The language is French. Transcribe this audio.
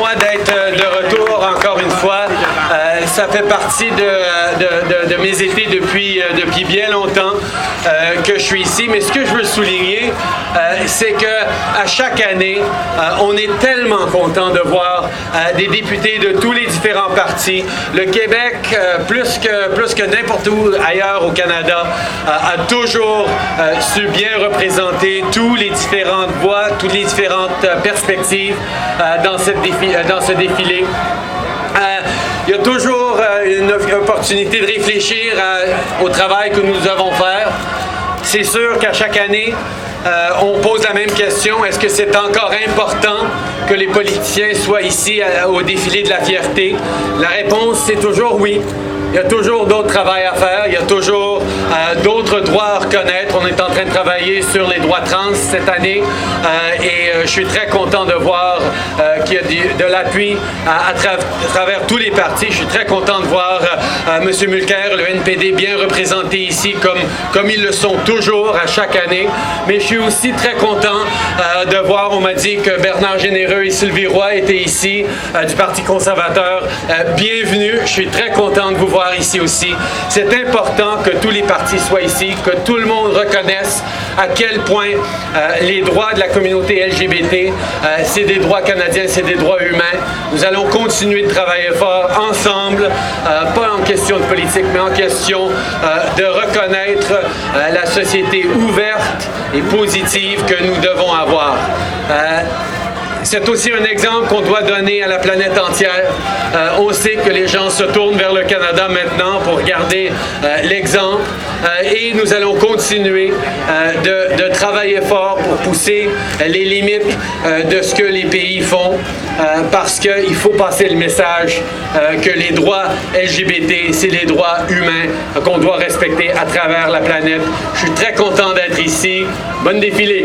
moi d'être de retour encore une fois. Ça fait partie de mes étés depuis bien longtemps que je suis ici. Mais ce que je veux souligner, c'est qu'à chaque année, on est tellement content de voir des députés de tous les différents partis. Le Québec, plus que n'importe où ailleurs au Canada, a toujours su bien représenter toutes les différentes voix, toutes les différentes perspectives dans ce défilé. Il y a toujours une opportunité de réfléchir au travail que nous devons faire. C'est sûr qu'à chaque année, on pose la même question. Est-ce que c'est encore important que les politiciens soient ici au défilé de la fierté? La réponse, c'est toujours oui. Il y a toujours d'autres travail à faire, il y a toujours d'autres droits à reconnaître. On est en train de travailler sur les droits trans cette année et je suis très content de voir qu'il y a de l'appui à travers tous les partis. Je suis très content de voir M. Mulcair, le NPD, bien représenté ici comme ils le sont toujours à chaque année. Mais je suis aussi très content de voir, on m'a dit que Bernard Généreux et Sylvie Roy étaient ici du Parti conservateur. Bienvenue, je suis très content de vous voir ici aussi. C'est important que tous les partis soient ici, que tout le monde reconnaisse à quel point les droits de la communauté LGBT, c'est des droits canadiens, c'est des droits humains. Nous allons continuer de travailler fort ensemble, pas en question de politique, mais en question de reconnaître la société ouverte et positive que nous devons avoir. C'est aussi un exemple qu'on doit donner à la planète entière. On sait que les gens se tournent vers le Canada maintenant pour regarder l'exemple et nous allons continuer de travailler fort pour pousser les limites de ce que les pays font parce qu'il faut passer le message que les droits LGBT, c'est les droits humains qu'on doit respecter à travers la planète. Je suis très content d'être ici. Bonne défilé!